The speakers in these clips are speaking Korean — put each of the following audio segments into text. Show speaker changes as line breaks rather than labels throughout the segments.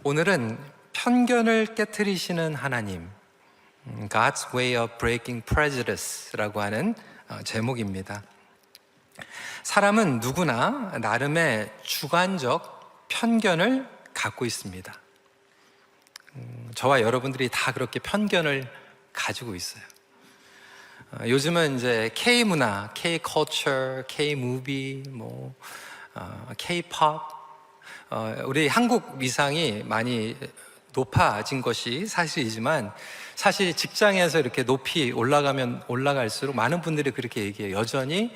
오늘은 편견을 깨트리시는 하나님, God's Way of Breaking Prejudice라고 하는 제목입니다. 사람은 누구나 나름의 주관적 편견을 갖고 있습니다. 저와 여러분들이 다 그렇게 편견을 가지고 있어요. 요즘은 이제 K-문화, K-culture, K-movie, K-pop, 우리 한국 위상이 많이 높아진 것이 사실이지만 사실 직장에서 이렇게 높이 올라가면 올라갈수록 많은 분들이 그렇게 얘기해요. 여전히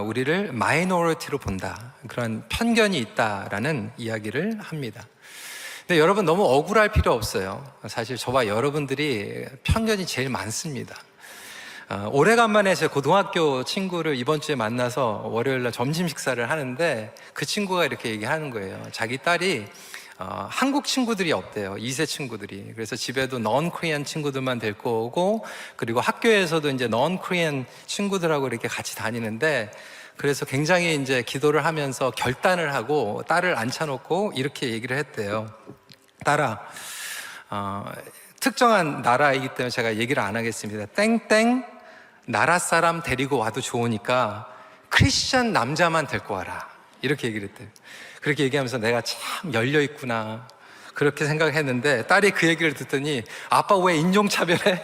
우리를 마이너리티로 본다, 그런 편견이 있다라는 이야기를 합니다. 근데 여러분 너무 억울할 필요 없어요. 사실 저와 여러분들이 편견이 제일 많습니다. 오래간만에 제 고등학교 친구를 이번 주에 만나서 월요일날 점심 식사를 하는데 그 친구가 이렇게 얘기하는 거예요. 자기 딸이 한국 친구들이 없대요. 2세 친구들이. 그래서 집에도 non-Korean 친구들만 데리고 오고, 그리고 학교에서도 이제 non-Korean 친구들하고 이렇게 같이 다니는데, 그래서 굉장히 이제 기도를 하면서 결단을 하고 딸을 앉혀놓고 이렇게 얘기를 했대요. 딸아, 특정한 나라이기 때문에 제가 얘기를 안 하겠습니다. 땡땡 나라 사람 데리고 와도 좋으니까 크리스찬 남자만 데리고 와라, 이렇게 얘기를 했대요. 그렇게 얘기하면서 내가 참 열려있구나 그렇게 생각했는데, 딸이 그 얘기를 듣더니 아빠 왜 인종차별해?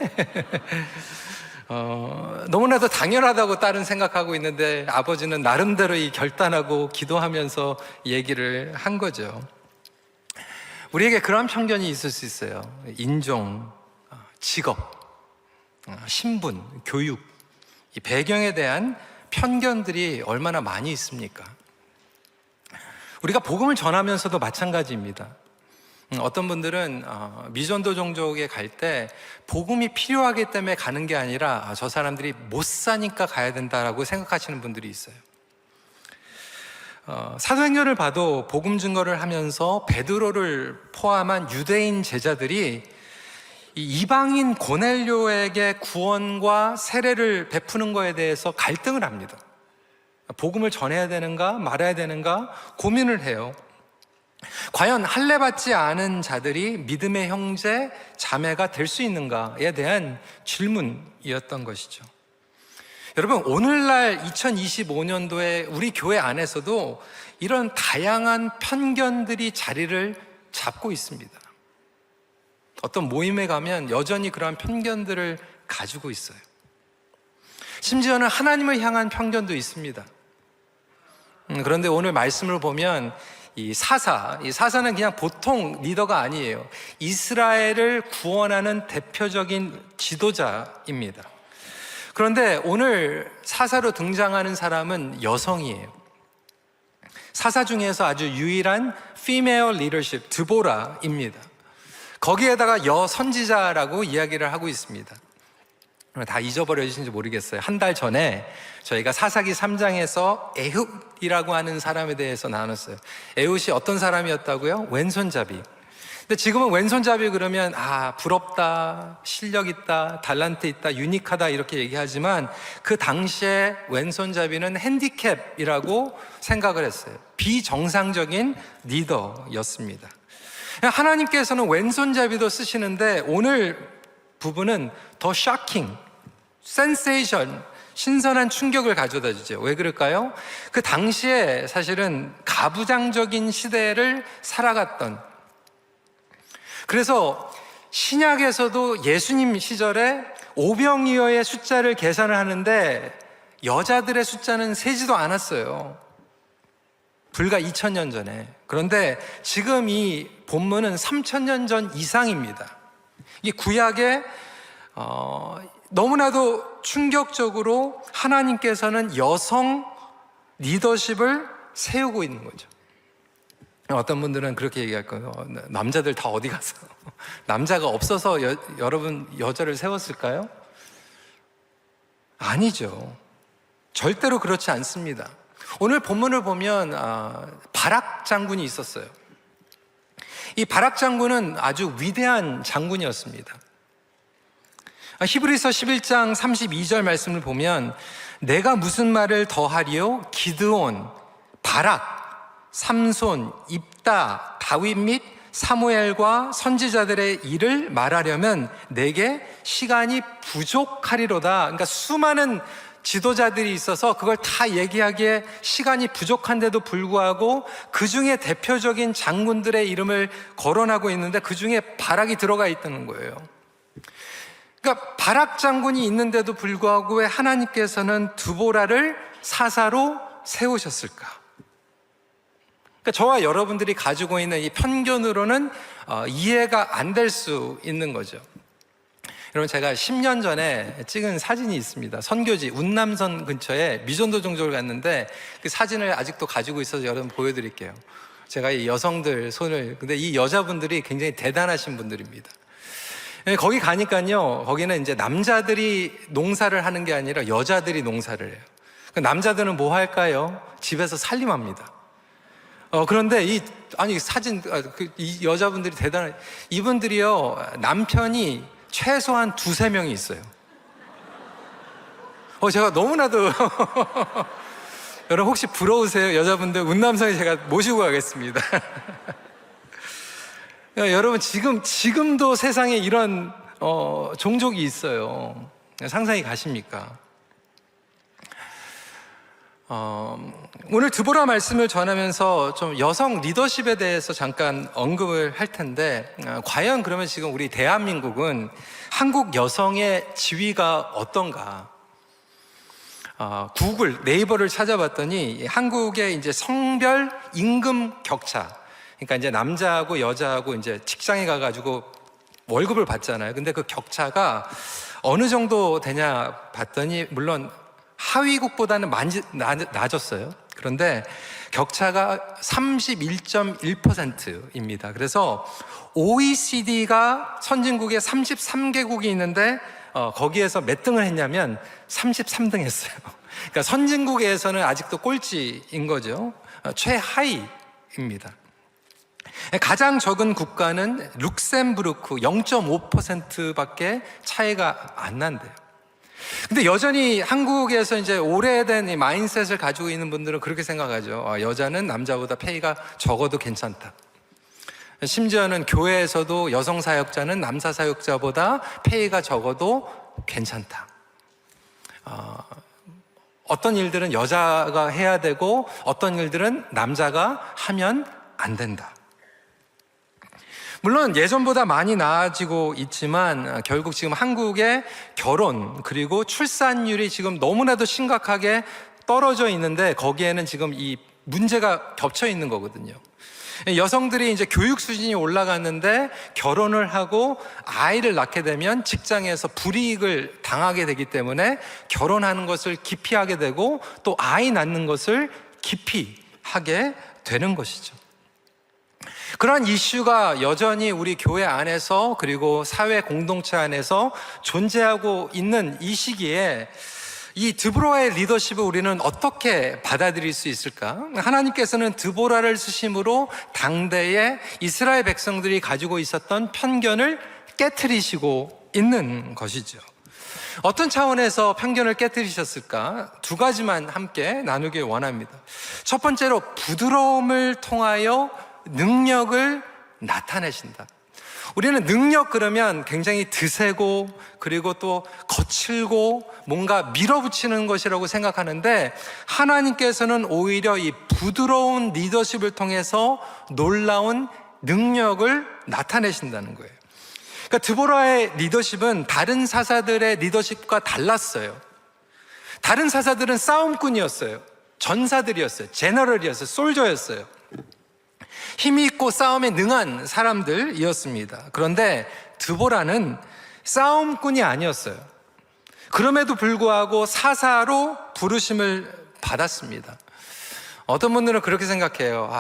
너무나도 당연하다고 딸은 생각하고 있는데 아버지는 나름대로 이 결단하고 기도하면서 얘기를 한 거죠. 우리에게 그런 편견이 있을 수 있어요. 인종, 직업, 신분, 교육, 이 배경에 대한 편견들이 얼마나 많이 있습니까? 우리가 복음을 전하면서도 마찬가지입니다. 어떤 분들은 미전도 종족에 갈 때 복음이 필요하기 때문에 가는 게 아니라 저 사람들이 못 사니까 가야 된다라고 생각하시는 분들이 있어요. 사도행전을 봐도 복음 증거를 하면서 베드로를 포함한 유대인 제자들이 이 이방인 고넬료에게 구원과 세례를 베푸는 것에 대해서 갈등을 합니다. 복음을 전해야 되는가 말아야 되는가 고민을 해요. 과연 할례 받지 않은 자들이 믿음의 형제, 자매가 될 수 있는가에 대한 질문이었던 것이죠. 여러분, 오늘날 2025년도에 우리 교회 안에서도 이런 다양한 편견들이 자리를 잡고 있습니다. 어떤 모임에 가면 여전히 그러한 편견들을 가지고 있어요. 심지어는 하나님을 향한 편견도 있습니다. 그런데 오늘 말씀을 보면 이 사사는 그냥 보통 리더가 아니에요. 이스라엘을 구원하는 대표적인 지도자입니다. 그런데 오늘 사사로 등장하는 사람은 여성이에요. 사사 중에서 아주 유일한 female leadership, 드보라입니다. 거기에다가 여선지자라고 이야기를 하고 있습니다. 다 잊어버려지신지 모르겠어요. 한 달 전에 저희가 사사기 3장에서 에훗이라고 하는 사람에 대해서 나눴어요. 에훗이 어떤 사람이었다고요? 왼손잡이. 근데 지금은 왼손잡이 그러면 부럽다, 실력 있다, 달란트 있다, 유니크하다 이렇게 얘기하지만 그 당시에 왼손잡이는 핸디캡이라고 생각을 했어요. 비정상적인 리더였습니다. 하나님께서는 왼손잡이도 쓰시는데 오늘 부분은 더 쇼킹, 센세이션, 신선한 충격을 가져다 주죠. 왜 그럴까요? 그 당시에 사실은 가부장적인 시대를 살아갔던, 그래서 신약에서도 예수님 시절에 오병이어의 숫자를 계산을 하는데 여자들의 숫자는 세지도 않았어요. 불과 2000년 전에. 그런데 지금 이 본문은 3000년 전 이상입니다. 이 구약에 너무나도 충격적으로 하나님께서는 여성 리더십을 세우고 있는 거죠. 어떤 분들은 그렇게 얘기할 거예요. 남자들 다 어디 가서 남자가 없어서 여러분 여자를 세웠을까요? 아니죠. 절대로 그렇지 않습니다. 오늘 본문을 보면 바락 장군이 있었어요. 이 바락 장군은 아주 위대한 장군이었습니다. 히브리서 11장 32절 말씀을 보면 내가 무슨 말을 더하리요? 기드온, 바락, 삼손, 입다, 다윗 및 사무엘과 선지자들의 일을 말하려면 내게 시간이 부족하리로다. 그러니까 수많은 지도자들이 있어서 그걸 다 얘기하기에 시간이 부족한데도 불구하고 그 중에 대표적인 장군들의 이름을 거론하고 있는데 그 중에 바락이 들어가 있다는 거예요. 그러니까 바락 장군이 있는데도 불구하고 왜 하나님께서는 드보라를 사사로 세우셨을까? 그러니까 저와 여러분들이 가지고 있는 이 편견으로는 이해가 안 될 수 있는 거죠. 여러분, 제가 10년 전에 찍은 사진이 있습니다. 선교지 운남선 근처에 미전도 종족을 갔는데 그 사진을 아직도 가지고 있어서 여러분 보여드릴게요. 제가 이 여성들 손을, 근데 이 여자분들이 굉장히 대단하신 분들입니다. 거기 가니까요, 거기는 이제 남자들이 농사를 하는 게 아니라 여자들이 농사를 해요. 남자들은 뭐 할까요? 집에서 살림합니다. 그런데 이 사진, 이 여자분들이 대단한, 이분들이요, 남편이 최소한 2-3명이 있어요. 제가 너무나도 여러분 혹시 부러우세요? 여자분들 운남성에 제가 모시고 가겠습니다. 여러분 지금도 세상에 이런 종족이 있어요. 상상이 가십니까? 오늘 드보라 말씀을 전하면서 좀 여성 리더십에 대해서 잠깐 언급을 할 텐데, 과연 그러면 지금 우리 대한민국은 한국 여성의 지위가 어떤가? 구글, 네이버를 찾아봤더니 한국의 이제 성별 임금 격차, 그러니까 이제 남자하고 여자하고 이제 직장에 가가지고 월급을 받잖아요. 근데 그 격차가 어느 정도 되냐 봤더니 물론 하위국보다는 낮았어요. 그런데 격차가 31.1%입니다. 그래서 OECD가 선진국에 33개국이 있는데 거기에서 몇 등을 했냐면 33등 했어요. 그러니까 선진국에서는 아직도 꼴찌인 거죠. 최하위입니다. 가장 적은 국가는 룩셈부르크 0.5%밖에 차이가 안 난대요. 근데 여전히 한국에서 이제 오래된 이 마인셋을 가지고 있는 분들은 그렇게 생각하죠. 여자는 남자보다 페이가 적어도 괜찮다. 심지어는 교회에서도 여성 사역자는 남사 사역자보다 페이가 적어도 괜찮다. 어떤 일들은 여자가 해야 되고 어떤 일들은 남자가 하면 안 된다. 물론 예전보다 많이 나아지고 있지만 결국 지금 한국의 결혼 그리고 출산율이 지금 너무나도 심각하게 떨어져 있는데 거기에는 지금 이 문제가 겹쳐 있는 거거든요. 여성들이 이제 교육 수준이 올라갔는데 결혼을 하고 아이를 낳게 되면 직장에서 불이익을 당하게 되기 때문에 결혼하는 것을 기피하게 되고 또 아이 낳는 것을 기피하게 되는 것이죠. 그런 이슈가 여전히 우리 교회 안에서 그리고 사회 공동체 안에서 존재하고 있는 이 시기에 이 드보라의 리더십을 우리는 어떻게 받아들일 수 있을까? 하나님께서는 드보라를 쓰심으로 당대의 이스라엘 백성들이 가지고 있었던 편견을 깨트리시고 있는 것이죠. 어떤 차원에서 편견을 깨트리셨을까? 2가지만 함께 나누길 원합니다. 첫 번째로 부드러움을 통하여 능력을 나타내신다. 우리는 능력 그러면 굉장히 드세고 그리고 또 거칠고 뭔가 밀어붙이는 것이라고 생각하는데 하나님께서는 오히려 이 부드러운 리더십을 통해서 놀라운 능력을 나타내신다는 거예요. 그러니까 드보라의 리더십은 다른 사사들의 리더십과 달랐어요. 다른 사사들은 싸움꾼이었어요. 전사들이었어요. 제너럴이었어요. 솔저였어요. 힘이 있고 싸움에 능한 사람들이었습니다. 그런데 드보라는 싸움꾼이 아니었어요. 그럼에도 불구하고 사사로 부르심을 받았습니다. 어떤 분들은 그렇게 생각해요.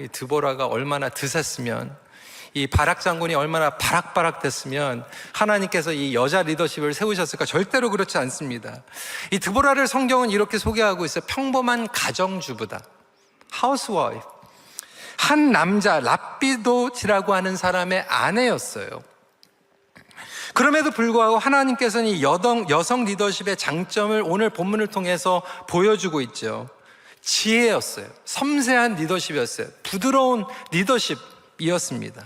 이 드보라가 얼마나 드셌으면, 이 바락 장군이 얼마나 바락바락 됐으면 하나님께서 이 여자 리더십을 세우셨을까? 절대로 그렇지 않습니다. 이 드보라를 성경은 이렇게 소개하고 있어요. 평범한 가정주부다. 하우스와이프. 한 남자 랍비도지라고 하는 사람의 아내였어요. 그럼에도 불구하고 하나님께서는 이 여성 리더십의 장점을 오늘 본문을 통해서 보여주고 있죠. 지혜였어요. 섬세한 리더십이었어요. 부드러운 모습이었습니다.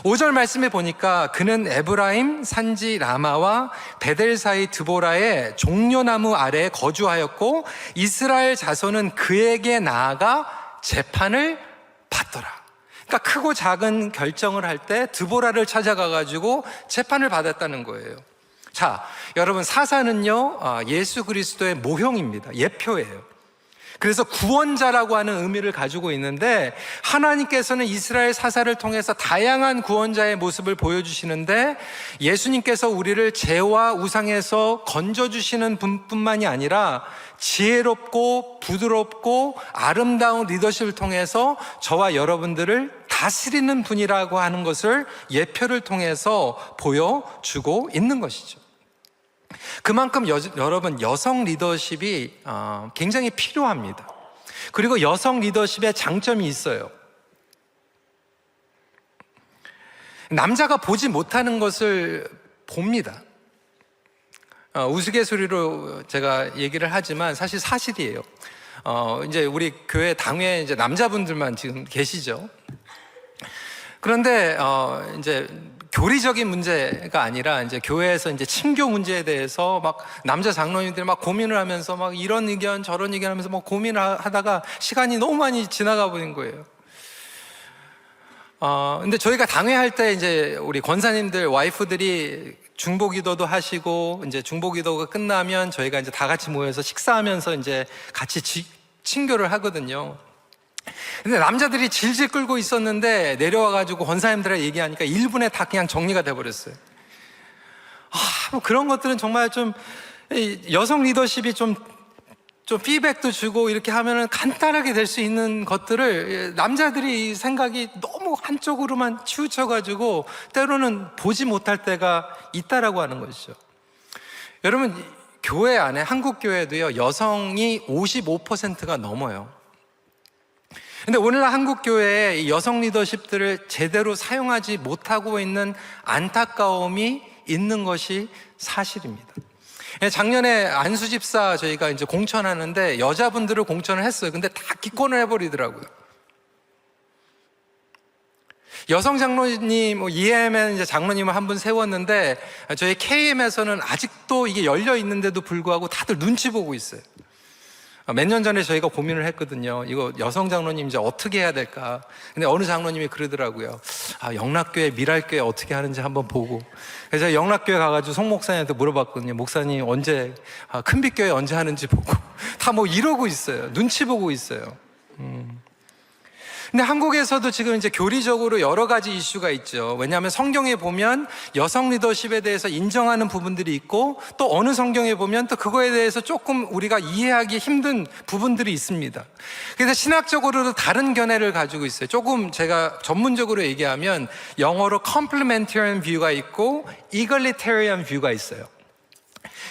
5절 말씀에 보니까 그는 에브라임 산지 라마와 베델 사이 드보라의 종려나무 아래에 거주하였고 이스라엘 자손은 그에게 나아가 재판을 받더라. 그러니까 크고 작은 결정을 할 때 드보라를 찾아가 가지고 재판을 받았다는 거예요. 자, 여러분, 사사는요 예수 그리스도의 모형입니다. 예표예요. 그래서 구원자라고 하는 의미를 가지고 있는데, 하나님께서는 이스라엘 사사를 통해서 다양한 구원자의 모습을 보여주시는데, 예수님께서 우리를 죄와 우상에서 건져주시는 분뿐만이 아니라 지혜롭고 부드럽고 아름다운 리더십을 통해서 저와 여러분들을 다스리는 분이라고 하는 것을 예표를 통해서 보여주고 있는 것이죠. 그만큼 여러분, 여성 리더십이 굉장히 필요합니다. 그리고 여성 리더십의 장점이 있어요. 남자가 보지 못하는 것을 봅니다. 우스갯소리로 제가 얘기를 하지만 사실 사실이에요. 이제 우리 교회 당회 이제 남자분들만 지금 계시죠. 그런데 이제 교리적인 문제가 아니라 이제 교회에서 이제 친교 문제에 대해서 막 남자 장로님들이 막 고민을 하면서 막 이런 의견 저런 의견 하면서 막 고민을 하다가 시간이 너무 많이 지나가 버린 거예요. 근데 저희가 당회할 때 이제 우리 권사님들 와이프들이 중보기도도 하시고 이제 중보기도가 끝나면 저희가 이제 다 같이 모여서 식사하면서 이제 같이 친교를 하거든요. 근데 남자들이 질질 끌고 있었는데 내려와가지고 권사님들에 얘기하니까 1분에 다 그냥 정리가 돼버렸어요. 뭐 그런 것들은 정말 좀 여성 리더십이 좀 피드백도 주고 이렇게 하면은 간단하게 될 수 있는 것들을 남자들이 생각이 너무 한쪽으로만 치우쳐가지고 때로는 보지 못할 때가 있다라고 하는 것이죠. 여러분, 교회 안에, 한국 교회도요, 여성이 55%가 넘어요. 근데 오늘날 한국 교회에 여성 리더십들을 제대로 사용하지 못하고 있는 안타까움이 있는 것이 사실입니다. 작년에 안수집사 저희가 이제 공천하는데 여자분들을 공천을 했어요. 근데 다 기권을 해버리더라고요. 여성 장로님, EM에는 이제 장로님을 한 분 세웠는데 저희 KM에서는 아직도 이게 열려 있는데도 불구하고 다들 눈치 보고 있어요. 몇 년 전에 저희가 고민을 했거든요. 이거 여성 장로님 이제 어떻게 해야 될까? 근데 어느 장로님이 그러더라고요. 영락교회, 미랄교회 어떻게 하는지 한번 보고. 그래서 영락교회 가가지고 송 목사님한테 물어봤거든요. 목사님 언제, 큰빛교회 언제 하는지 보고. 다 뭐 이러고 있어요. 눈치 보고 있어요. 근데 한국에서도 지금 이제 교리적으로 여러 가지 이슈가 있죠. 왜냐하면 성경에 보면 여성 리더십에 대해서 인정하는 부분들이 있고, 또 어느 성경에 보면 또 그거에 대해서 조금 우리가 이해하기 힘든 부분들이 있습니다. 그래서 신학적으로도 다른 견해를 가지고 있어요. 조금 제가 전문적으로 얘기하면 영어로 complementarian view가 있고 egalitarian view가 있어요.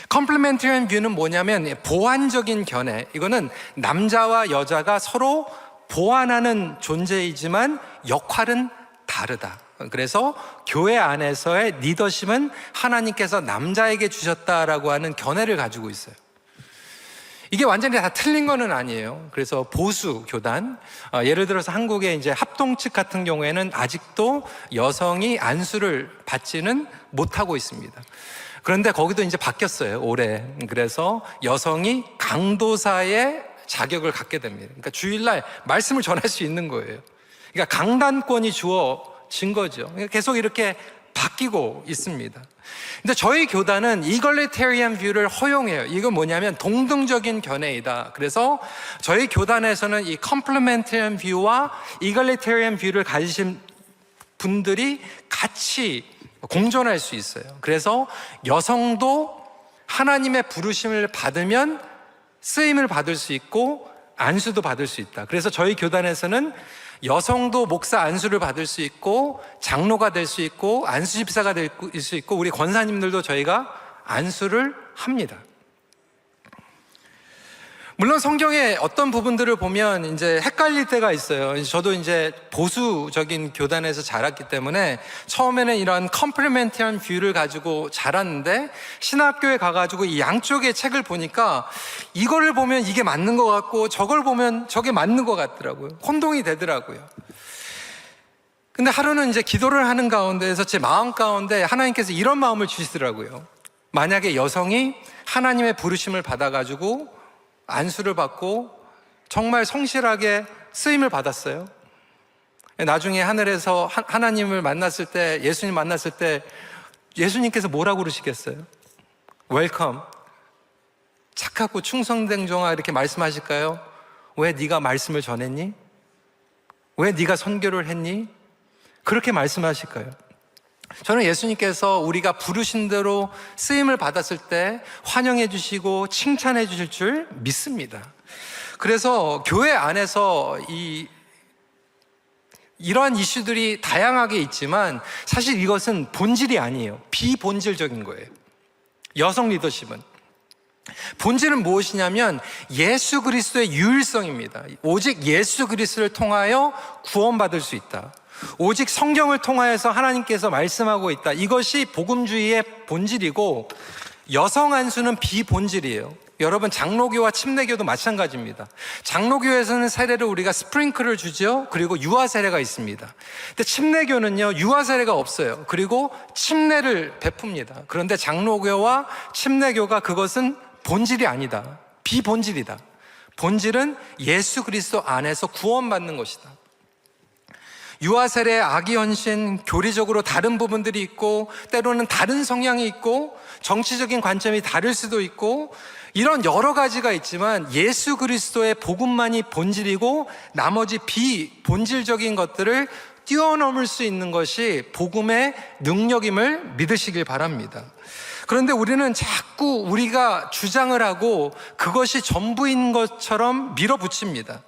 complementarian view는 뭐냐면 보완적인 견해. 이거는 남자와 여자가 서로 보완하는 존재이지만 역할은 다르다. 그래서 교회 안에서의 리더십은 하나님께서 남자에게 주셨다라고 하는 견해를 가지고 있어요. 이게 완전히 다 틀린 거는 아니에요. 그래서 보수 교단, 예를 들어서 한국의 이제 합동 측 같은 경우에는 아직도 여성이 안수를 받지는 못하고 있습니다. 그런데 거기도 이제 바뀌었어요, 올해. 그래서 여성이 강도사의 자격을 갖게 됩니다. 그러니까 주일날 말씀을 전할 수 있는 거예요. 그러니까 강단권이 주어진 거죠. 그러니까 계속 이렇게 바뀌고 있습니다. 근데 저희 교단은 egalitarian view를 허용해요. 이건 뭐냐면 동등적인 견해이다. 그래서 저희 교단에서는 이 complementarian view와 egalitarian view를 가지신 분들이 같이 공존할 수 있어요. 그래서 여성도 하나님의 부르심을 받으면 쓰임을 받을 수 있고 안수도 받을 수 있다. 그래서 저희 교단에서는 여성도 목사 안수를 받을 수 있고 장로가 될 수 있고 안수집사가 될 수 있고 우리 권사님들도 저희가 안수를 합니다. 물론 성경의 어떤 부분들을 보면 이제 헷갈릴 때가 있어요. 저도 이제 보수적인 교단에서 자랐기 때문에 처음에는 이런 컴플리멘티한 뷰를 가지고 자랐는데 신학교에 가가지고 이 양쪽의 책을 보니까 이거를 보면 이게 맞는 것 같고 저걸 보면 저게 맞는 것 같더라고요. 혼동이 되더라고요. 근데 하루는 이제 기도를 하는 가운데에서 제 마음 가운데 하나님께서 이런 마음을 주시더라고요. 만약에 여성이 하나님의 부르심을 받아가지고 안수를 받고 정말 성실하게 쓰임을 받았어요. 나중에 하늘에서 하나님을 만났을 때, 예수님 만났을 때 예수님께서 뭐라고 그러시겠어요? 웰컴, 착하고 충성된 종아, 이렇게 말씀하실까요? 왜 네가 말씀을 전했니? 왜 네가 선교를 했니? 그렇게 말씀하실까요? 저는 예수님께서 우리가 부르신 대로 쓰임을 받았을 때 환영해 주시고 칭찬해 주실 줄 믿습니다. 그래서 교회 안에서 이러한 이슈들이 다양하게 있지만 사실 이것은 본질이 아니에요. 비본질적인 거예요. 여성 리더십은 본질은 무엇이냐면 예수 그리스도의 유일성입니다. 오직 예수 그리스도를 통하여 구원받을 수 있다. 오직 성경을 통하여서 하나님께서 말씀하고 있다. 이것이 복음주의의 본질이고, 여성 안수는 비본질이에요. 여러분, 장로교와 침례교도 마찬가지입니다. 장로교에서는 세례를 우리가 스프링클을 주죠. 그리고 유아 세례가 있습니다. 근데 침례교는요, 유아 세례가 없어요. 그리고 침례를 베풉니다. 그런데 장로교와 침례교가 그것은 본질이 아니다. 비본질이다. 본질은 예수 그리스도 안에서 구원받는 것이다. 유아 세례, 아기 헌신, 교리적으로 다른 부분들이 있고, 때로는 다른 성향이 있고, 정치적인 관점이 다를 수도 있고, 이런 여러 가지가 있지만 예수 그리스도의 복음만이 본질이고 나머지 비본질적인 것들을 뛰어넘을 수 있는 것이 복음의 능력임을 믿으시길 바랍니다. 그런데 우리는 자꾸 우리가 주장을 하고 그것이 전부인 것처럼 밀어붙입니다.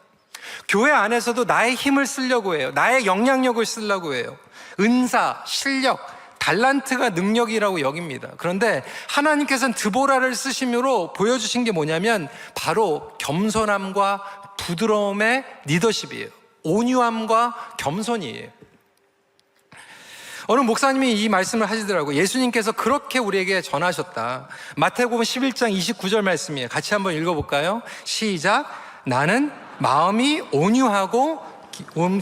교회 안에서도 나의 힘을 쓰려고 해요. 나의 영향력을 쓰려고 해요. 은사, 실력, 달란트가 능력이라고 여깁니다. 그런데 하나님께서는 드보라를 쓰심으로 보여주신 게 뭐냐면 바로 겸손함과 부드러움의 리더십이에요. 온유함과 겸손이에요. 어느 목사님이 이 말씀을 하시더라고요. 예수님께서 그렇게 우리에게 전하셨다. 마태복음 11장 29절 말씀이에요. 같이 한번 읽어볼까요? 시작. 나는 마음이 온유하고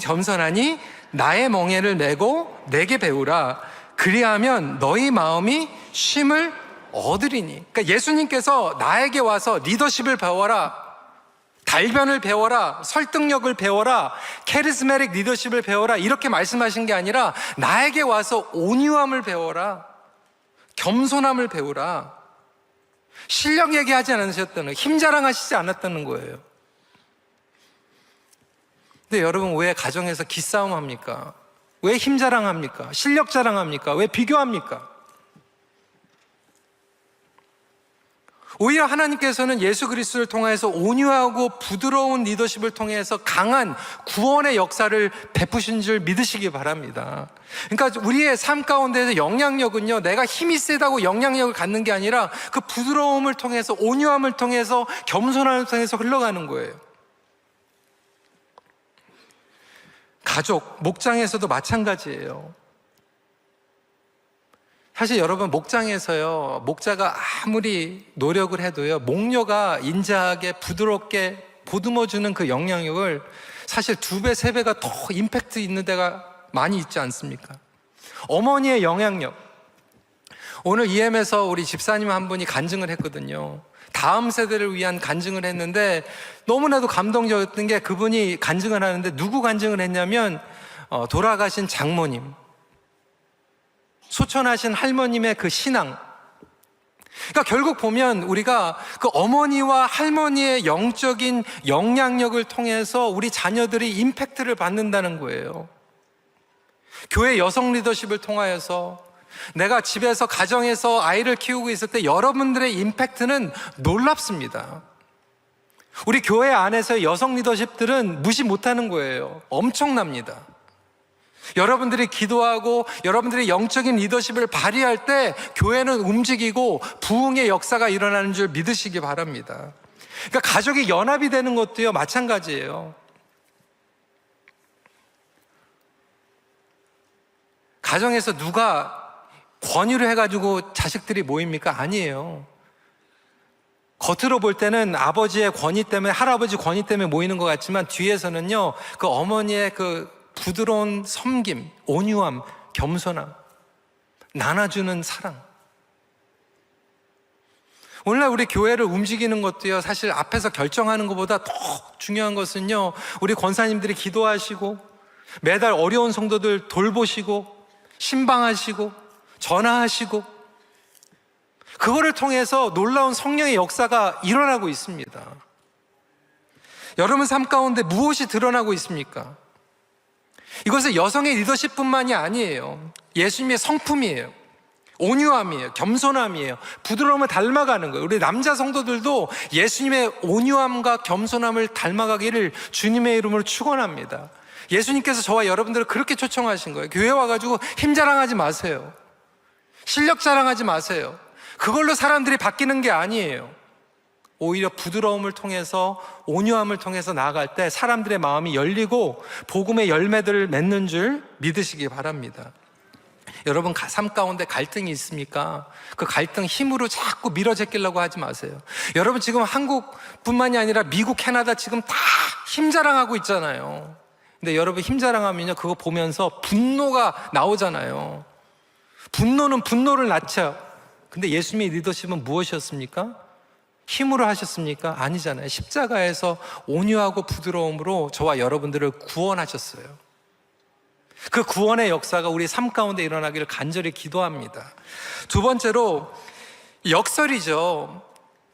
겸손하니 나의 멍에를 메고 내게 배우라. 그리하면 너희 마음이 쉼을 얻으리니. 그러니까 예수님께서 나에게 와서 리더십을 배워라, 달변을 배워라, 설득력을 배워라, 캐리스메릭 리더십을 배워라, 이렇게 말씀하신 게 아니라 나에게 와서 온유함을 배워라, 겸손함을 배우라. 실력 얘기하지 않으셨다는, 힘 자랑하시지 않았다는 거예요. 근데 여러분, 왜 가정에서 기싸움 합니까? 왜 힘 자랑합니까? 실력 자랑합니까? 왜 비교합니까? 오히려 하나님께서는 예수 그리스도를 통해서 온유하고 부드러운 리더십을 통해서 강한 구원의 역사를 베푸신 줄 믿으시기 바랍니다. 그러니까 우리의 삶 가운데서 영향력은요, 내가 힘이 세다고 영향력을 갖는 게 아니라 그 부드러움을 통해서, 온유함을 통해서, 겸손함을 통해서 흘러가는 거예요. 가족, 목장에서도 마찬가지예요. 사실 여러분, 목장에서요, 목자가 아무리 노력을 해도요, 목녀가 인자하게 부드럽게 보듬어주는 그 영향력을 사실 2배, 3배가 더 임팩트 있는 데가 많이 있지 않습니까? 어머니의 영향력. 오늘 EM에서 우리 집사님 한 분이 간증을 했거든요. 다음 세대를 위한 간증을 했는데 너무나도 감동적이었던 게, 그분이 간증을 하는데 누구 간증을 했냐면 돌아가신 장모님, 소천하신 할머님의 그 신앙. 그러니까 결국 보면 우리가 그 어머니와 할머니의 영적인 영향력을 통해서 우리 자녀들이 임팩트를 받는다는 거예요. 교회 여성 리더십을 통하여서, 내가 집에서, 가정에서 아이를 키우고 있을 때 여러분들의 임팩트는 놀랍습니다. 우리 교회 안에서의 여성 리더십들은 무시 못하는 거예요. 엄청납니다. 여러분들이 기도하고 여러분들이 영적인 리더십을 발휘할 때 교회는 움직이고 부흥의 역사가 일어나는 줄 믿으시기 바랍니다. 그러니까 가족이 연합이 되는 것도요, 마찬가지예요. 가정에서 누가 권유를 해가지고 자식들이 모입니까? 아니에요. 겉으로 볼 때는 아버지의 권위 때문에, 할아버지 권위 때문에 모이는 것 같지만 뒤에서는요, 그 어머니의 그 부드러운 섬김, 온유함, 겸손함, 나눠주는 사랑. 오늘날 우리 교회를 움직이는 것도요, 사실 앞에서 결정하는 것보다 더 중요한 것은요, 우리 권사님들이 기도하시고 매달 어려운 성도들 돌보시고 신방하시고 전화하시고, 그거를 통해서 놀라운 성령의 역사가 일어나고 있습니다. 여러분 삶 가운데 무엇이 드러나고 있습니까? 이것은 여성의 리더십뿐만이 아니에요. 예수님의 성품이에요. 온유함이에요. 겸손함이에요. 부드러움을 닮아가는 거예요. 우리 남자 성도들도 예수님의 온유함과 겸손함을 닮아가기를 주님의 이름으로 축원합니다. 예수님께서 저와 여러분들을 그렇게 초청하신 거예요. 교회 와가지고 힘 자랑하지 마세요. 실력 자랑하지 마세요. 그걸로 사람들이 바뀌는 게 아니에요. 오히려 부드러움을 통해서, 온유함을 통해서 나아갈 때 사람들의 마음이 열리고 복음의 열매들을 맺는 줄 믿으시기 바랍니다. 여러분 삶 가운데 갈등이 있습니까? 그 갈등 힘으로 자꾸 밀어제끼려고 하지 마세요. 여러분 지금 한국뿐만이 아니라 미국, 캐나다 지금 다 힘 자랑하고 있잖아요. 근데 여러분 힘 자랑하면요, 그거 보면서 분노가 나오잖아요. 분노는 분노를 낳죠. 근데 예수님의 리더십은 무엇이었습니까? 힘으로 하셨습니까? 아니잖아요. 십자가에서 온유하고 부드러움으로 저와 여러분들을 구원하셨어요. 그 구원의 역사가 우리 삶 가운데 일어나기를 간절히 기도합니다. 두 번째로 역설이죠.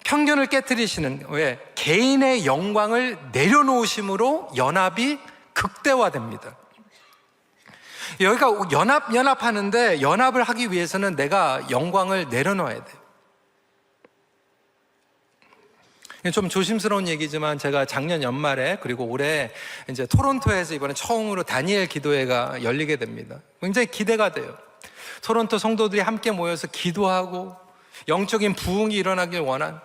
편견을 깨뜨리시는, 왜? 개인의 영광을 내려놓으심으로 연합이 극대화됩니다. 여기가 연합하는데, 연합을 하기 위해서는 내가 영광을 내려놓아야 돼요. 좀 조심스러운 얘기지만 제가 작년 연말에 그리고 올해 이제 토론토에서 이번에 처음으로 다니엘 기도회가 열리게 됩니다. 굉장히 기대가 돼요. 토론토 성도들이 함께 모여서 기도하고 영적인 부흥이 일어나길 원한,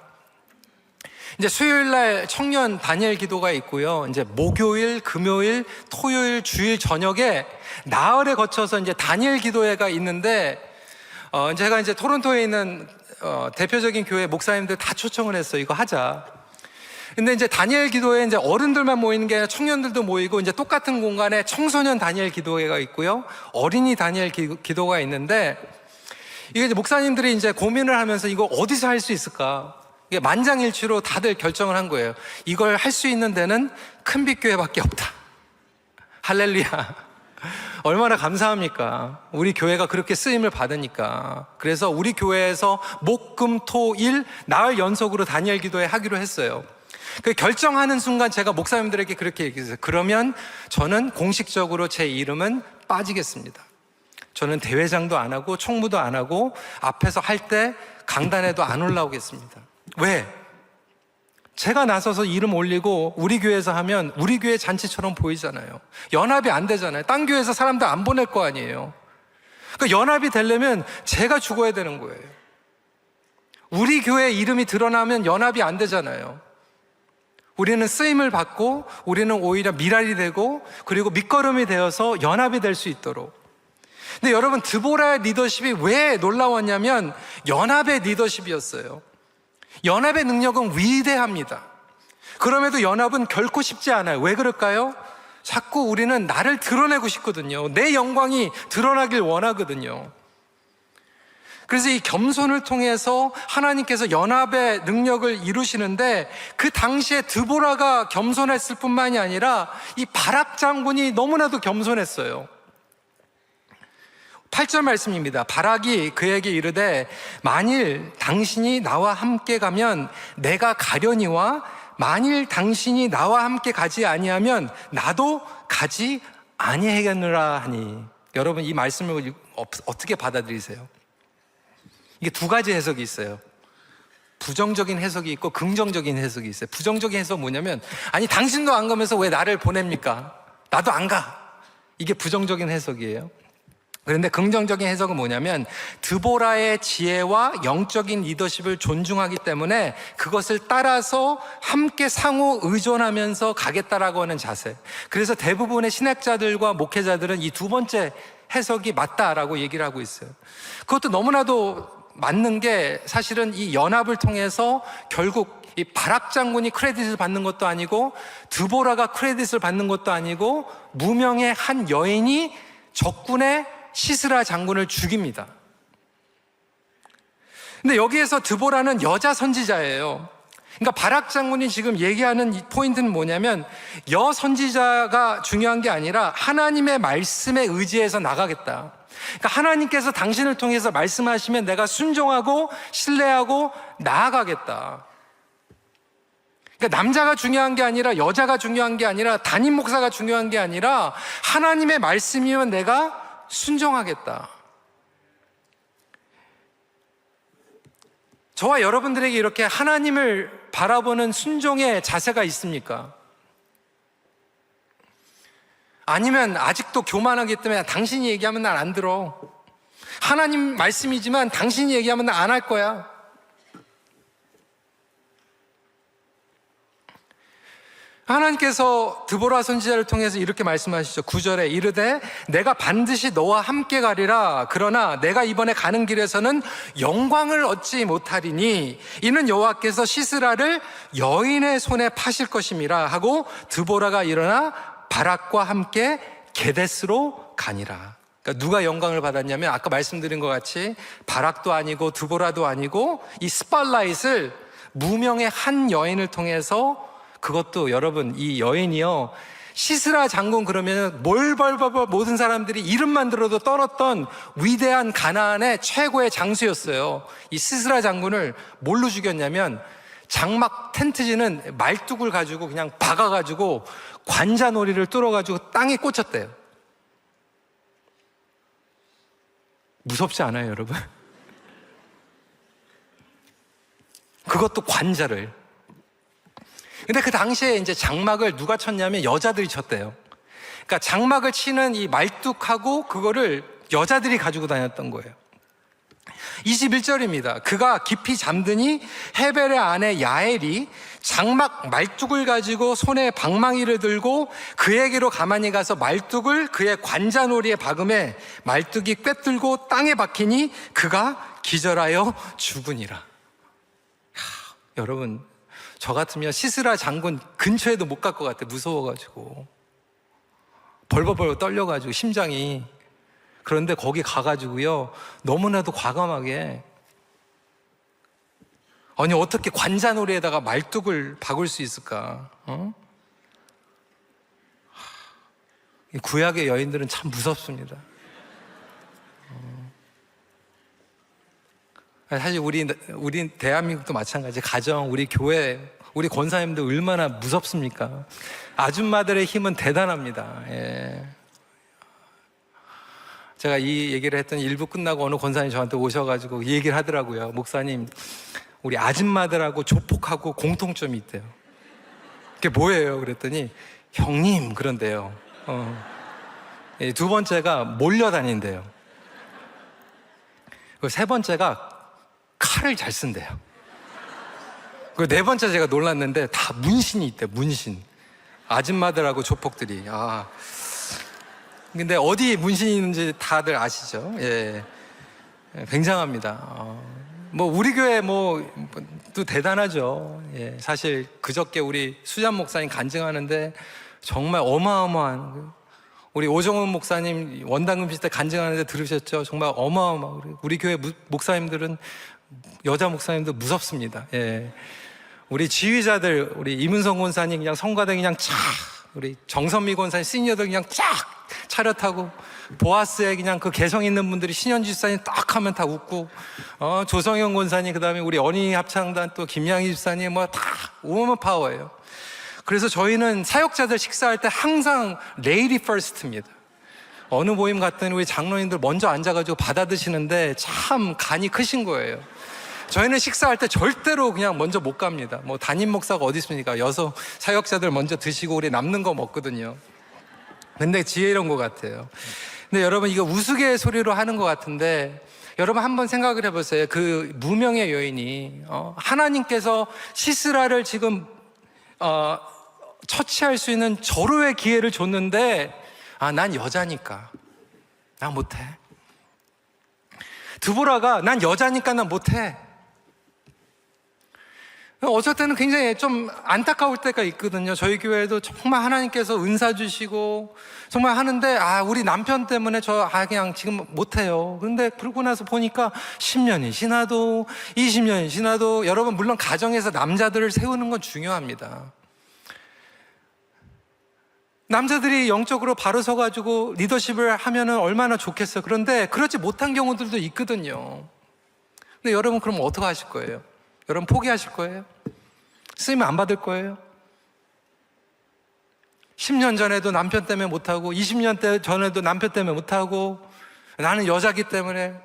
이제 수요일 날 청년 다니엘 기도가 있고요. 이제 목요일, 금요일, 토요일, 주일 저녁에 나흘에 거쳐서 이제 다니엘 기도회가 있는데, 제가 이제 토론토에 있는 대표적인 교회 목사님들 다 초청을 했어요. 이거 하자. 근데 이제 다니엘 기도회에 이제 어른들만 모이는 게 아니라 청년들도 모이고, 이제 똑같은 공간에 청소년 다니엘 기도회가 있고요, 어린이 다니엘 기도가 있는데, 이게 이제 목사님들이 이제 고민을 하면서 이거 어디서 할 수 있을까? 이게 만장일치로 다들 결정을 한 거예요. 이걸 할 수 있는 데는 큰빛교회밖에 없다. 할렐루야. 얼마나 감사합니까? 우리 교회가 그렇게 쓰임을 받으니까. 그래서 우리 교회에서 목, 금, 토, 일 나흘 연속으로 다니엘 기도회 하기로 했어요. 그 결정하는 순간 제가 목사님들에게 그렇게 얘기했어요. 그러면 저는 공식적으로 제 이름은 빠지겠습니다. 저는 대회장도 안 하고 총무도 안 하고 앞에서 할 때 강단에도 안 올라오겠습니다. 왜? 제가 나서서 이름 올리고 우리 교회에서 하면 우리 교회 잔치처럼 보이잖아요. 연합이 안 되잖아요. 딴 교회에서 사람들 안 보낼 거 아니에요. 그러니까 연합이 되려면 제가 죽어야 되는 거예요. 우리 교회 이름이 드러나면 연합이 안 되잖아요. 우리는 쓰임을 받고 우리는 오히려 미랄이 되고 그리고 밑거름이 되어서 연합이 될 수 있도록. 근데 여러분, 드보라의 리더십이 왜 놀라웠냐면 연합의 리더십이었어요. 연합의 능력은 위대합니다. 그럼에도 연합은 결코 쉽지 않아요. 왜 그럴까요? 자꾸 우리는 나를 드러내고 싶거든요. 내 영광이 드러나길 원하거든요. 그래서 이 겸손을 통해서 하나님께서 연합의 능력을 이루시는데, 그 당시에 드보라가 겸손했을 뿐만이 아니라 이 바락 장군이 너무나도 겸손했어요. 8절 말씀입니다. 바락이 그에게 이르되 만일 당신이 나와 함께 가면 내가 가려니와 만일 당신이 나와 함께 가지 아니하면 나도 가지 아니하겠느라 하니. 여러분, 이 말씀을 어떻게 받아들이세요? 이게 두 가지 해석이 있어요. 부정적인 해석이 있고 긍정적인 해석이 있어요. 부정적인 해석은 뭐냐면, 아니 당신도 안 가면서 왜 나를 보냅니까? 나도 안 가. 이게 부정적인 해석이에요. 그런데 긍정적인 해석은 뭐냐면, 드보라의 지혜와 영적인 리더십을 존중하기 때문에 그것을 따라서 함께 상호 의존하면서 가겠다라고 하는 자세. 그래서 대부분의 신학자들과 목회자들은 이 두 번째 해석이 맞다라고 얘기를 하고 있어요. 그것도 너무나도 맞는 게, 사실은 이 연합을 통해서 결국 이 바락 장군이 크레딧을 받는 것도 아니고 드보라가 크레딧을 받는 것도 아니고 무명의 한 여인이 적군의 시스라 장군을 죽입니다. 근데 여기에서 드보라는 여자 선지자예요. 그러니까 바락 장군이 지금 얘기하는 이 포인트는 뭐냐면 여 선지자가 중요한 게 아니라 하나님의 말씀에 의지해서 나가겠다. 그러니까 하나님께서 당신을 통해서 말씀하시면 내가 순종하고 신뢰하고 나아가겠다. 그러니까 남자가 중요한 게 아니라 여자가 중요한 게 아니라 담임 목사가 중요한 게 아니라 하나님의 말씀이면 내가 순종하겠다. 저와 여러분들에게 이렇게 하나님을 바라보는 순종의 자세가 있습니까? 아니면 아직도 교만하기 때문에 당신이 얘기하면 난 안 들어. 하나님 말씀이지만 당신이 얘기하면 난 안 할 거야. 하나님께서 드보라 선지자를 통해서 이렇게 말씀하시죠. 9절에 이르되 내가 반드시 너와 함께 가리라. 그러나 내가 이번에 가는 길에서는 영광을 얻지 못하리니 이는 여호와께서 시스라를 여인의 손에 파실 것임이라 하고 드보라가 일어나 바락과 함께 게데스로 가니라. 그러니까 누가 영광을 받았냐면 아까 말씀드린 것 같이 바락도 아니고 드보라도 아니고 이 스팟라이트를 무명의 한 여인을 통해서, 그것도 여러분 이 여인이요 시스라 장군 그러면 몰벌벌 모든 사람들이 이름만 들어도 떨었던 위대한 가나안의 최고의 장수였어요. 이 시스라 장군을 뭘로 죽였냐면 장막 텐트지는 말뚝을 가지고 그냥 박아가지고 관자놀이를 뚫어가지고 땅에 꽂혔대요. 무섭지 않아요, 여러분? 그것도 관자를. 근데 그 당시에 이제 장막을 누가 쳤냐면 여자들이 쳤대요. 그러니까 장막을 치는 이 말뚝하고 그거를 여자들이 가지고 다녔던 거예요. 21절입니다. 그가 깊이 잠드니 헤벨의 아내 야엘이 장막 말뚝을 가지고 손에 방망이를 들고 그에게로 가만히 가서 말뚝을 그의 관자놀이에 박음에 말뚝이 꿰뚫고 땅에 박히니 그가 기절하여 죽으니라. 여러분, 저 같으면 시스라 장군 근처에도 못 갈 것 같아. 무서워가지고 벌벌벌 떨려가지고 심장이. 그런데 거기 가가지고요 너무나도 과감하게, 아니 어떻게 관자놀이에다가 말뚝을 박을 수 있을까? 구약의 여인들은 참 무섭습니다. 사실 우리 대한민국도 마찬가지. 가정, 우리 교회, 우리 권사님들 얼마나 무섭습니까? 아줌마들의 힘은 대단합니다. 예. 제가 이 얘기를 했더니 일부 끝나고 어느 권사님 저한테 오셔가지고 이 얘기를 하더라고요. 목사님, 우리 아줌마들하고 조폭하고 공통점이 있대요. 그게 뭐예요? 그랬더니 형님 그런데요. 두 번째가 몰려다닌대요. 그리고 세 번째가 칼을 잘 쓴대요. 그리고 네 번째 제가 놀랐는데 다 문신이 있대요. 문신. 아줌마들하고 조폭들이. 근데 어디 문신이 있는지 다들 아시죠? 예. 굉장합니다. 뭐 우리 교회 또 대단하죠. 예. 사실 그저께 우리 수잔 목사님 간증하는데 정말 어마어마한, 우리 오정훈 목사님 원당금 때 간증하는데 들으셨죠? 정말 어마어마한, 우리 교회 목사님들은, 여자 목사님들 무섭습니다. 예. 우리 지휘자들, 우리 이문성 권사님 그냥 성가대 그냥 쫙, 우리 정선미 권사님 시니어들 그냥 쫙 차렷하고, 보아스에 그냥 그 개성 있는 분들이 신현주 집사님 딱 하면 다 웃고, 조성영 권사님, 그 다음에 우리 어린이 합창단 또 김양희 집사님 뭐 다 우먼 파워예요. 그래서 저희는 사역자들 식사할 때 항상 레이디 퍼스트입니다. 어느 모임 갔더니 우리 장로님들 먼저 앉아가지고 받아 드시는데 참 간이 크신 거예요. 저희는 식사할 때 절대로 그냥 먼저 못 갑니다. 뭐 담임 목사가 어디 있습니까? 여서 사역자들 먼저 드시고 우리 남는 거 먹거든요. 근데 지혜로운 것 같아요. 근데 여러분, 이거 우스갯소리로 하는 것 같은데 여러분 한번 생각을 해보세요. 그 무명의 여인이 하나님께서 시스라를 지금 처치할 수 있는 절호의 기회를 줬는데, 난 여자니까 난 못해. 드보라가 난 여자니까 난 못해. 어쩔 때는 굉장히 좀 안타까울 때가 있거든요. 저희 교회도 정말 하나님께서 은사 주시고 정말 하는데 우리 남편 때문에 그냥 지금 못해요. 그런데 그러고 나서 보니까 10년이 지나도 20년이 지나도 여러분, 물론 가정에서 남자들을 세우는 건 중요합니다. 남자들이 영적으로 바로 서가지고 리더십을 하면은 얼마나 좋겠어요. 그런데 그렇지 못한 경우들도 있거든요. 근데 여러분, 그럼 어떻게 하실 거예요? 여러분 포기하실 거예요? 쓰임 안 받을 거예요? 10년 전에도 남편 때문에 못하고 20년 전에도 남편 때문에 못하고 나는 여자기 때문에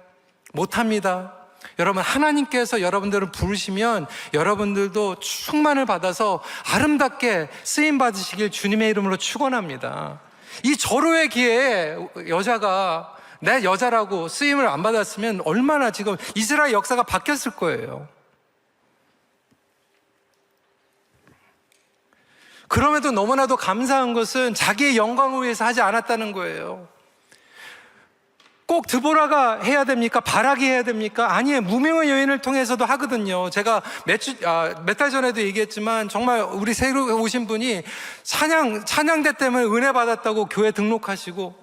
못합니다. 여러분, 하나님께서 여러분들을 부르시면 여러분들도 충만을 받아서 아름답게 쓰임 받으시길 주님의 이름으로 축원합니다. 이 절호의 기회에 여자가 내 여자라고 쓰임을 안 받았으면 얼마나 지금 이스라엘 역사가 바뀌었을 거예요. 그럼에도 너무나도 감사한 것은 자기의 영광을 위해서 하지 않았다는 거예요. 꼭 드보라가 해야 됩니까? 바락이 해야 됩니까? 아니에요. 무명의 여인을 통해서도 하거든요. 제가 몇 달 전에도 얘기했지만 정말 우리 새로 오신 분이 찬양대 때문에 은혜 받았다고 교회 등록하시고,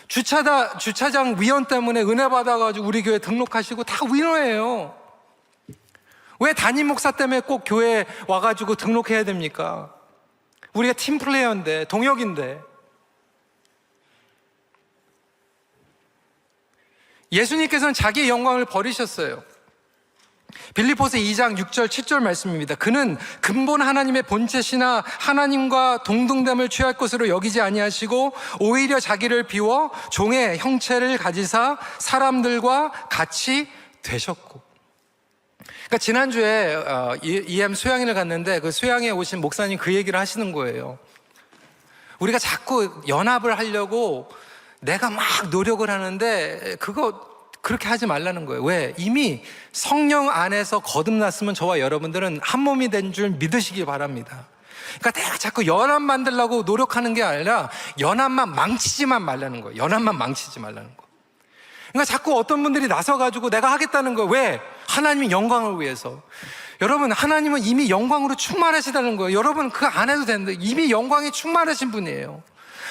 주차장 위원 때문에 은혜 받아가지고 우리 교회 등록하시고 다 위너예요. 왜 담임 목사 때문에 꼭 교회 와가지고 등록해야 됩니까? 우리가 팀플레이어인데, 동역인데. 예수님께서는 자기의 영광을 버리셨어요. 빌립보서 2장 6절 7절 말씀입니다. 그는 근본 하나님의 본체시나 하나님과 동등됨을 취할 것으로 여기지 아니하시고 오히려 자기를 비워 종의 형체를 가지사 사람들과 같이 되셨고. 그러니까 지난주에 EM 수양회를 갔는데 그 수양회에 오신 목사님 그 얘기를 하시는 거예요. 우리가 자꾸 연합을 하려고 내가 막 노력을 하는데 그렇게 하지 말라는 거예요. 왜? 이미 성령 안에서 거듭났으면 저와 여러분들은 한 몸이 된 줄 믿으시기 바랍니다. 그러니까 내가 자꾸 연합 만들려고 노력하는 게 아니라 연합만 망치지만 말라는 거예요. 연합만 망치지 말라는 거. 그러니까 자꾸 어떤 분들이 나서가지고 내가 하겠다는 거예요. 왜? 하나님의 영광을 위해서. 여러분, 하나님은 이미 영광으로 충만하시다는 거예요. 여러분, 그거 안 해도 되는데 이미 영광이 충만하신 분이에요.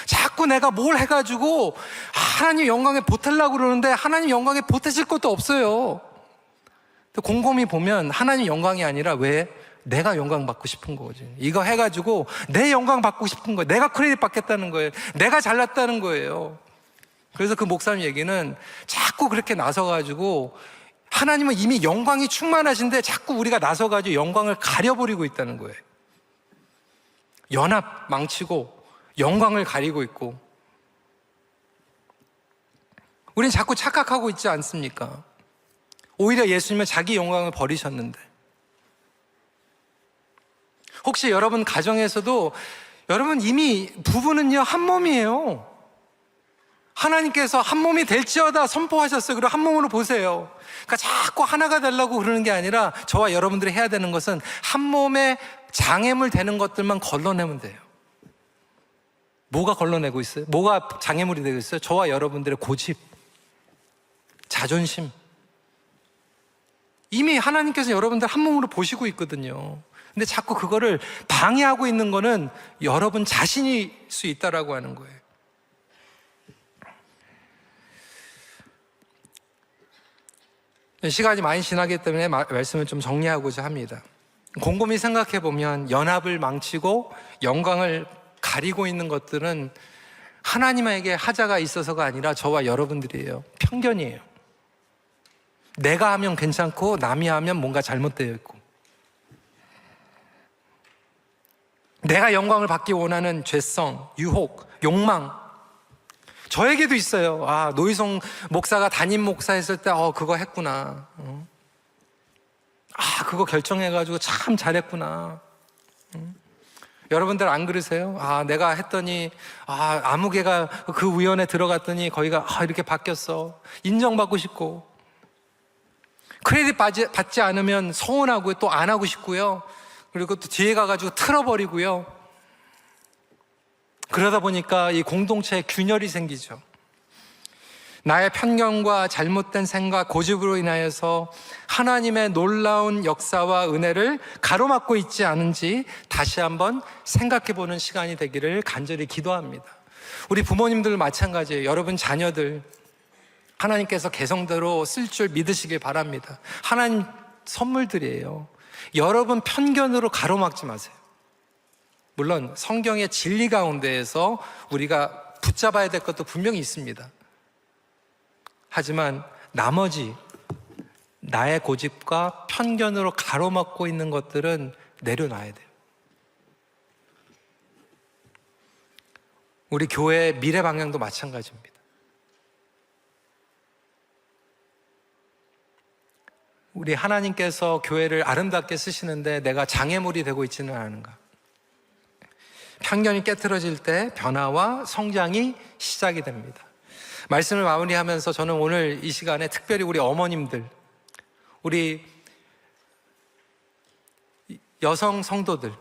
자꾸 내가 뭘 해가지고 하나님 영광에 보태려고 그러는데 하나님 영광에 보태실 것도 없어요. 곰곰이 보면 하나님 영광이 아니라 왜? 내가 영광 받고 싶은 거지. 이거 해가지고 내 영광 받고 싶은 거예요. 내가 크레딧 받겠다는 거예요. 내가 잘났다는 거예요. 그래서 그 목사님 얘기는 자꾸 그렇게 나서가지고 하나님은 이미 영광이 충만하신데 자꾸 우리가 나서가지고 영광을 가려버리고 있다는 거예요. 연합 망치고 영광을 가리고 있고. 우린 자꾸 착각하고 있지 않습니까? 오히려 예수님은 자기 영광을 버리셨는데. 혹시 여러분 가정에서도 여러분 이미 부부는요 한 몸이에요. 하나님께서 한 몸이 될지어다 선포하셨어요. 그리고 한 몸으로 보세요. 그러니까 자꾸 하나가 되려고 그러는 게 아니라 저와 여러분들이 해야 되는 것은 한 몸에 장애물 되는 것들만 걸러내면 돼요. 뭐가 걸러내고 있어요? 뭐가 장애물이 되고 있어요? 저와 여러분들의 고집, 자존심. 이미 하나님께서 여러분들 한 몸으로 보시고 있거든요. 근데 자꾸 그거를 방해하고 있는 거는 여러분 자신일 수 있다라고 하는 거예요. 시간이 많이 지나기 때문에 말씀을 좀 정리하고자 합니다. 곰곰이 생각해 보면 연합을 망치고 영광을 가리고 있는 것들은 하나님에게 하자가 있어서가 아니라 저와 여러분들이에요. 편견이에요. 내가 하면 괜찮고 남이 하면 뭔가 잘못되어 있고, 내가 영광을 받기 원하는 죄성, 유혹, 욕망. 저에게도 있어요. 노희성 목사가 담임 목사 했을 때 그거 했구나. 그거 결정해가지고 참 잘했구나. 여러분들 안 그러세요? 내가 했더니 아무개가 그 위원회 들어갔더니 거기가 이렇게 바뀌었어. 인정받고 싶고, 크레딧 받지 않으면 서운하고 또 안 하고 싶고요. 그리고 또 뒤에 가가지고 틀어버리고요. 그러다 보니까 이 공동체에 균열이 생기죠. 나의 편견과 잘못된 생각, 고집으로 인하여서 하나님의 놀라운 역사와 은혜를 가로막고 있지 않은지 다시 한번 생각해 보는 시간이 되기를 간절히 기도합니다. 우리 부모님들 마찬가지예요. 여러분 자녀들 하나님께서 개성대로 쓸 줄 믿으시길 바랍니다. 하나님 선물들이에요. 여러분 편견으로 가로막지 마세요. 물론 성경의 진리 가운데에서 우리가 붙잡아야 될 것도 분명히 있습니다. 하지만 나머지 나의 고집과 편견으로 가로막고 있는 것들은 내려놔야 돼요. 우리 교회의 미래 방향도 마찬가지입니다. 우리 하나님께서 교회를 아름답게 쓰시는데 내가 장애물이 되고 있지는 않은가? 편견이 깨트려질 때 변화와 성장이 시작이 됩니다. 말씀을 마무리하면서 저는 오늘 이 시간에 특별히 우리 어머님들, 우리 여성 성도들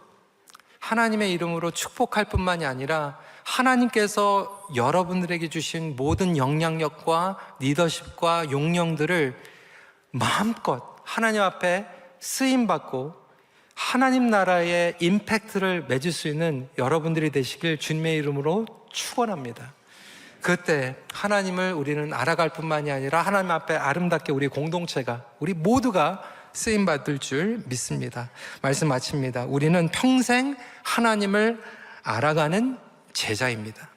하나님의 이름으로 축복할 뿐만이 아니라 하나님께서 여러분들에게 주신 모든 영향력과 리더십과 용령들을 마음껏 하나님 앞에 쓰임받고 하나님 나라의 임팩트를 맺을 수 있는 여러분들이 되시길 주님의 이름으로 축원합니다. 그때 하나님을 우리는 알아갈 뿐만이 아니라 하나님 앞에 아름답게 우리 공동체가, 우리 모두가 쓰임받을 줄 믿습니다. 말씀 마칩니다. 우리는 평생 하나님을 알아가는 제자입니다.